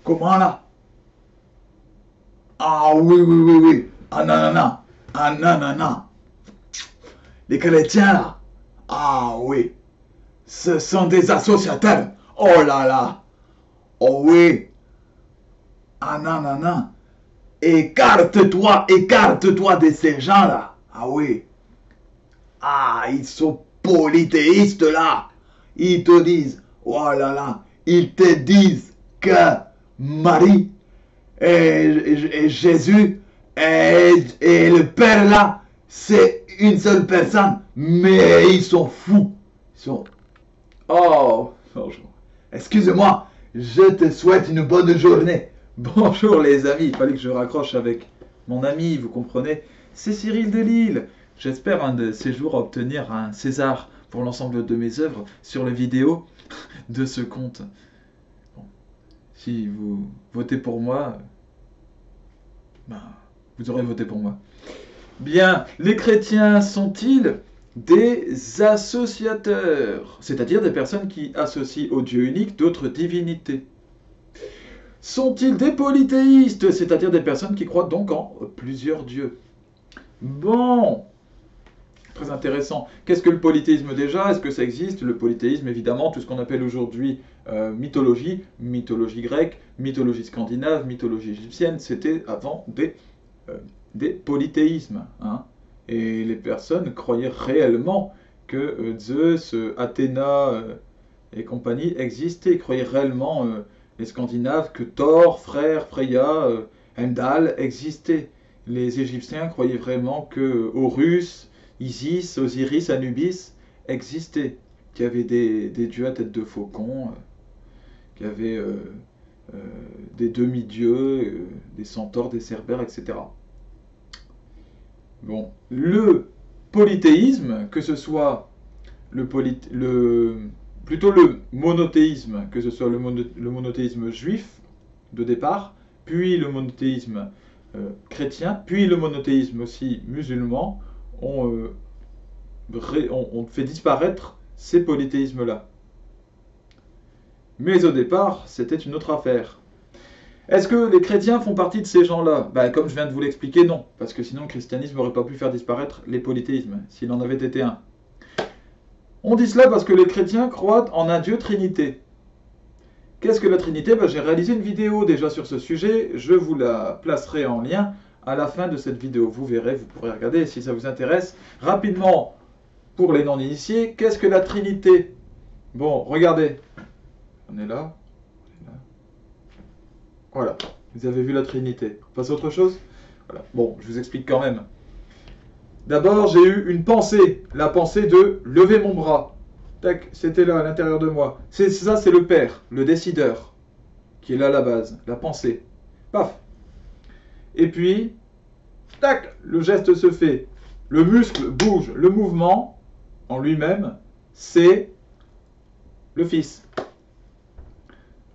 Comment là? Ah oui, oui, oui, oui. Ah non, non, non. Ah non, non, non. Les chrétiens là. Ah oui. Ce sont des associateurs. Oh là là. Oh oui. Ah non, non, non. Écarte-toi de ces gens-là. Ah oui. Ah, ils sont polythéistes là. Ils te disent, oh là là, ils te disent que Marie et Jésus et le Père là, c'est une seule personne, mais ils sont fous. Ils sont... Oh, bonjour. Excusez-moi, je te souhaite une bonne journée. Bonjour les amis, il fallait que je raccroche avec mon ami, vous comprenez. C'est Cyril Delisle. J'espère un de ces jours obtenir un César pour l'ensemble de mes œuvres sur les vidéos de ce conte. Bon, si vous votez pour moi, ben, vous aurez voté pour moi. Bien, les chrétiens sont-ils des associateurs, c'est-à-dire des personnes qui associent au Dieu unique d'autres divinités? Sont-ils des polythéistes, c'est-à-dire des personnes qui croient donc en plusieurs dieux? Bon, très intéressant. Qu'est-ce que le polythéisme déjà? Est-ce que ça existe? Le polythéisme, évidemment, tout ce qu'on appelle aujourd'hui mythologie, mythologie grecque, mythologie scandinave, mythologie égyptienne, c'était avant des polythéismes. Hein. Et les personnes croyaient réellement que Zeus, Athéna et compagnie existaient, croyaient réellement, les Scandinaves, que Thor, frère, Freya, Heimdall existaient. Les Égyptiens croyaient vraiment que Horus, Isis, Osiris, Anubis existaient, qu'il y avait des dieux à tête de faucon, qu'il y avait des demi-dieux, des centaures, des cerbères, etc. Bon, le polythéisme, que ce soit plutôt le monothéisme, que ce soit le monothéisme juif de départ, puis le monothéisme chrétien, puis le monothéisme aussi musulman, on fait disparaître ces polythéismes-là. Mais au départ, c'était une autre affaire. Est-ce que les chrétiens font partie de ces gens-là? Ben, comme je viens de vous l'expliquer, non. Parce que sinon, le christianisme n'aurait pas pu faire disparaître les polythéismes, s'il en avait été un. On dit cela parce que les chrétiens croient en un Dieu Trinité. Qu'est-ce que la Trinité? Ben, j'ai réalisé une vidéo déjà sur ce sujet. Je vous la placerai en lien à la fin de cette vidéo. Vous verrez, vous pourrez regarder si ça vous intéresse. Rapidement, pour les non-initiés, qu'est-ce que la Trinité? Bon, regardez. On est là. Voilà, vous avez vu la Trinité. On passe à autre chose? Voilà. Bon, je vous explique quand même. D'abord, j'ai eu une pensée, la pensée de lever mon bras. Tac, c'était là, à l'intérieur de moi. Ça, c'est le Père, le décideur, qui est là à la base, la pensée. Paf. Et puis, tac, le geste se fait. Le muscle bouge, le mouvement, en lui-même, c'est le Fils.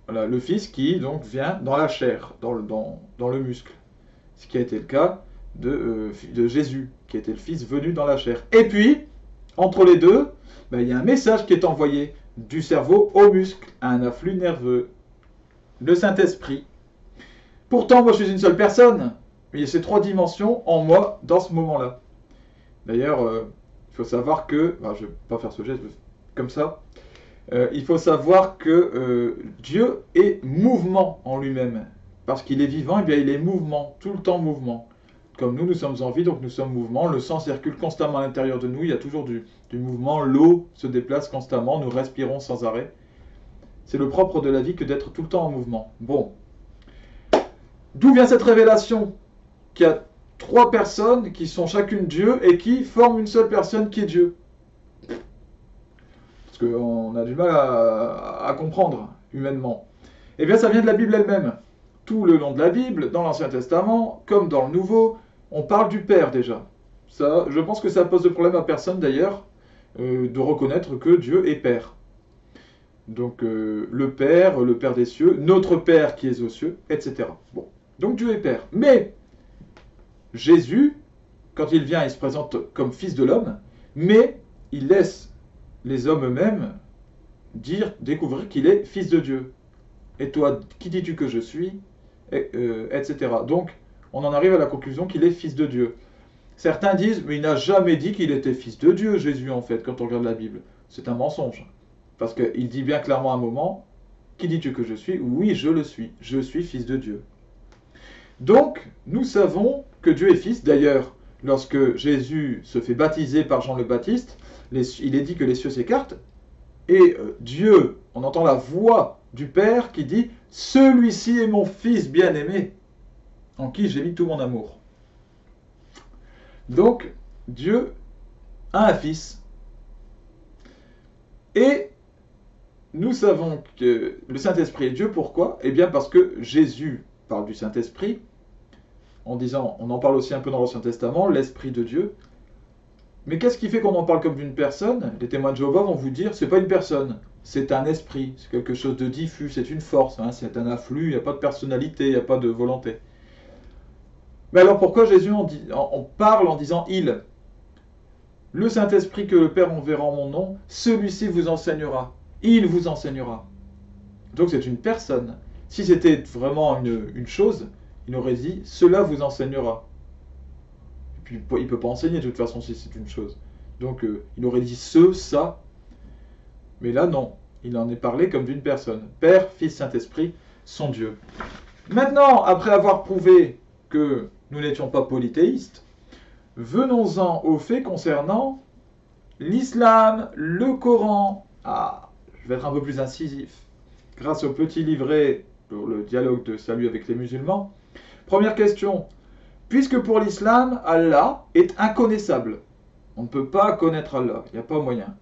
Voilà, le Fils qui donc vient dans la chair, dans le muscle. Ce qui a été le cas de Jésus, qui était le Fils venu dans la chair. Et puis, entre les deux, ben, il y a un message qui est envoyé du cerveau au muscle, à un afflux nerveux. Le Saint-Esprit. Pourtant, moi je suis une seule personne, mais il y a ces trois dimensions en moi dans ce moment-là. D'ailleurs, il faut savoir que, je ne vais pas faire ce geste comme ça, il faut savoir que Dieu est mouvement en lui-même. Parce qu'il est vivant, et bien il est mouvement, tout le temps mouvement. Comme nous sommes en vie, donc nous sommes mouvement. Le sang circule constamment à l'intérieur de nous, il y a toujours du mouvement. L'eau se déplace constamment, nous respirons sans arrêt. C'est le propre de la vie que d'être tout le temps en mouvement. Bon. D'où vient cette révélation? Qu'il y a trois personnes qui sont chacune Dieu et qui forment une seule personne qui est Dieu. Parce qu'on a du mal à comprendre humainement. Eh bien, ça vient de la Bible elle-même. Tout le long de la Bible, dans l'Ancien Testament, comme dans le Nouveau, on parle du Père déjà. Ça, je pense que ça pose de problème à personne d'ailleurs, de reconnaître que Dieu est Père. Donc le Père des cieux, notre Père qui est aux cieux, etc. Bon, donc Dieu est Père. Mais Jésus, quand il vient, il se présente comme Fils de l'homme, mais il laisse les hommes eux-mêmes découvrir qu'il est Fils de Dieu. Et toi, qui dis-tu que je suis etc. Donc, on en arrive à la conclusion qu'il est fils de Dieu. Certains disent, mais il n'a jamais dit qu'il était fils de Dieu, Jésus, en fait, quand on regarde la Bible. C'est un mensonge. Parce qu'il dit bien clairement à un moment, qui dis-tu que je suis? Oui, je suis fils de Dieu. Donc, nous savons que Dieu est fils. D'ailleurs, lorsque Jésus se fait baptiser par Jean le Baptiste, il est dit que les cieux s'écartent, et Dieu, on entend la voix du Père qui dit « Celui-ci est mon Fils bien-aimé, en qui j'ai mis tout mon amour. » Donc, Dieu a un Fils. Et nous savons que le Saint-Esprit est Dieu. Pourquoi? Eh bien parce que Jésus parle du Saint-Esprit, en disant, on en parle aussi un peu dans l'Ancien Testament, l'Esprit de Dieu. Mais qu'est-ce qui fait qu'on en parle comme d'une personne? Les témoins de Jéhovah vont vous dire, c'est pas une personne, c'est un esprit, c'est quelque chose de diffus, c'est une force, hein, c'est un afflux, il n'y a pas de personnalité, il n'y a pas de volonté. Mais alors pourquoi Jésus on parle en disant « il » ? Le Saint-Esprit que le Père enverra en mon nom, celui-ci vous enseignera, il vous enseignera. Donc c'est une personne. Si c'était vraiment une chose, il aurait dit « cela vous enseignera ». Puis il ne peut pas enseigner de toute façon si c'est une chose. Donc il aurait dit ça. Mais là non, il en est parlé comme d'une personne. Père, Fils, Saint-Esprit sont Dieu. Maintenant, après avoir prouvé que nous n'étions pas polythéistes, venons-en aux faits concernant l'islam, le Coran. Ah, je vais être un peu plus incisif. Grâce au petit livret pour le dialogue de salut avec les musulmans. Première question. Puisque pour l'islam, Allah est inconnaissable. On ne peut pas connaître Allah, il n'y a pas moyen.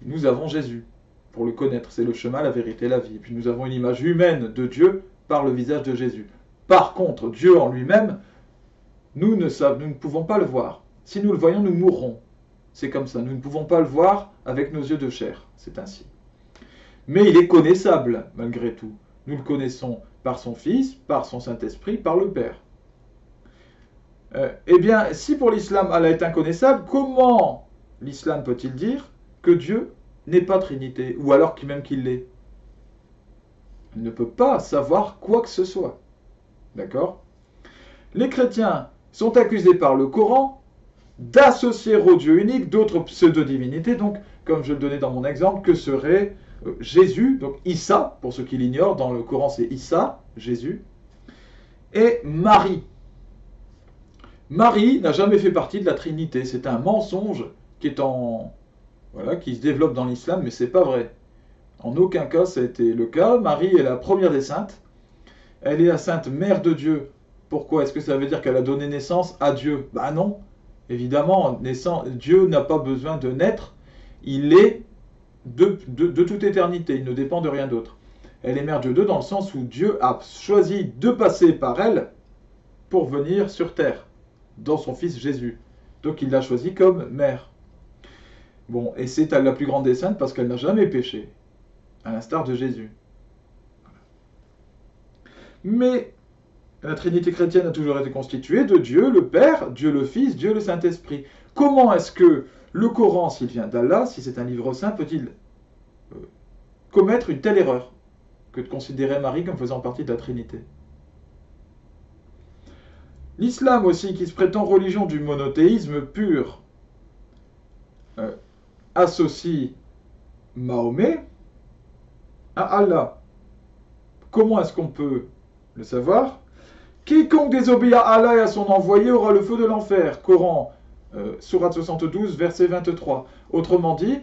Nous avons Jésus. Pour le connaître, c'est le chemin, la vérité, la vie. Et puis nous avons une image humaine de Dieu par le visage de Jésus. Par contre, Dieu en lui-même, nous ne pouvons pas le voir. Si nous le voyons, nous mourrons. C'est comme ça, nous ne pouvons pas le voir avec nos yeux de chair. C'est ainsi. Mais il est connaissable, malgré tout. Nous le connaissons par son Fils, par son Saint-Esprit, par le Père. Eh bien, si pour l'islam Allah est inconnaissable, comment l'islam peut-il dire que Dieu n'est pas Trinité, ou alors même qu'il l'est? Il ne peut pas savoir quoi que ce soit. D'accord? Les chrétiens sont accusés par le Coran d'associer au Dieu unique d'autres pseudo-divinités, donc, comme je le donnais dans mon exemple, que serait Jésus, donc Issa, pour ceux qui l'ignorent, dans le Coran c'est Issa, Jésus, et Marie. Marie n'a jamais fait partie de la Trinité, c'est un mensonge qui se développe dans l'islam, mais c'est pas vrai. En aucun cas ça a été le cas. Marie est la première des saintes. Elle est la sainte mère de Dieu. Pourquoi? Est-ce que ça veut dire qu'elle a donné naissance à Dieu? Bah non. Évidemment, Dieu n'a pas besoin de naître. Il est de toute éternité. Il ne dépend de rien d'autre. Elle est mère de Dieu dans le sens où Dieu a choisi de passer par elle pour venir sur terre, dans son Fils Jésus. Donc il l'a choisie comme mère. Bon, et c'est la plus grande des saintes parce qu'elle n'a jamais péché, à l'instar de Jésus. Mais la Trinité chrétienne a toujours été constituée de Dieu le Père, Dieu le Fils, Dieu le Saint-Esprit. Comment est-ce que le Coran, s'il vient d'Allah, si c'est un livre saint, peut-il commettre une telle erreur que de considérer Marie comme faisant partie de la Trinité? L'islam aussi, qui se prétend religion du monothéisme pur, associe Mahomet à Allah. Comment est-ce qu'on peut le savoir? Quiconque désobéit à Allah et à son envoyé aura le feu de l'enfer. Coran, sourate 72, verset 23. Autrement dit,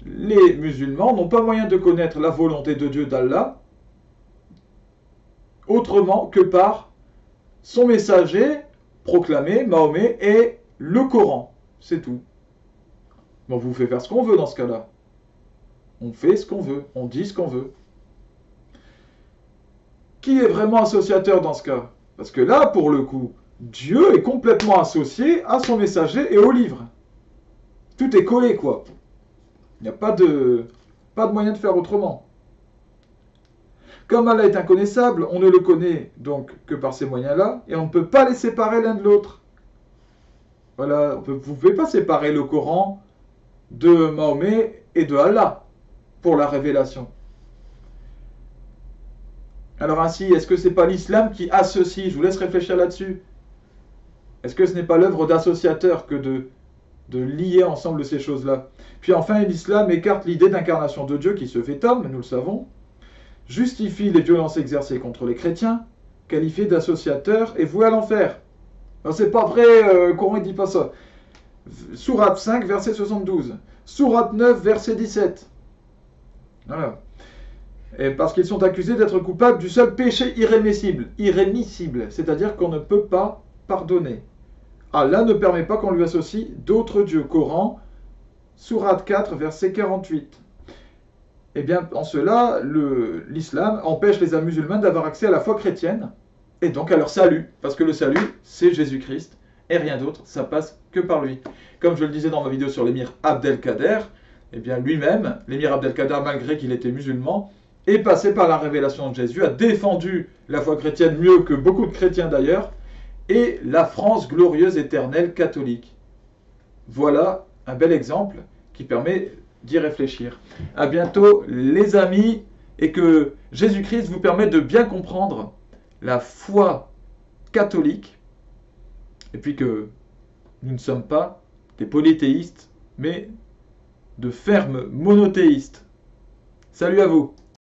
les musulmans n'ont pas moyen de connaître la volonté de Dieu d'Allah autrement que par son messager proclamé, Mahomet, et le Coran. C'est tout. Bon, vous faites faire ce qu'on veut dans ce cas-là. On fait ce qu'on veut, on dit ce qu'on veut. Qui est vraiment associateur dans ce cas? Parce que là, pour le coup, Dieu est complètement associé à son messager et au livre. Tout est collé, quoi. Il n'y a pas de moyen de faire autrement. Comme Allah est inconnaissable, on ne le connaît donc que par ces moyens-là, et on ne peut pas les séparer l'un de l'autre. Voilà, vous ne pouvez pas séparer le Coran de Mahomet et de Allah pour la révélation. Alors ainsi, est-ce que c'est pas l'islam qui associe? Je vous laisse réfléchir là-dessus. Est-ce que ce n'est pas l'œuvre d'associateur que de lier ensemble ces choses-là? Puis enfin, l'islam écarte l'idée d'incarnation de Dieu qui se fait homme, nous le savons, justifie les violences exercées contre les chrétiens, qualifié d'associateur et voué à l'enfer. Alors c'est pas vrai, Coran ne dit pas ça. Sourate 5, verset 72. Sourate 9, verset 17. Voilà. Et parce qu'ils sont accusés d'être coupables du seul péché irrémissible, c'est-à-dire qu'on ne peut pas pardonner. Allah ne permet pas qu'on lui associe d'autres dieux. Coran, Sourate 4, verset 48. Eh bien, en cela, l'islam empêche les musulmans d'avoir accès à la foi chrétienne, et donc à leur salut, parce que le salut, c'est Jésus-Christ, et rien d'autre, ça passe que par lui. Comme je le disais dans ma vidéo sur l'émir Abdelkader, eh bien lui-même, l'émir Abdelkader, malgré qu'il était musulman, est passé par la révélation de Jésus, a défendu la foi chrétienne mieux que beaucoup de chrétiens d'ailleurs, et la France glorieuse éternelle catholique. Voilà un bel exemple qui permet d'y réfléchir. À bientôt les amis, et que Jésus-Christ vous permette de bien comprendre la foi catholique, et puis que nous ne sommes pas des polythéistes, mais de fermes monothéistes. Salut à vous!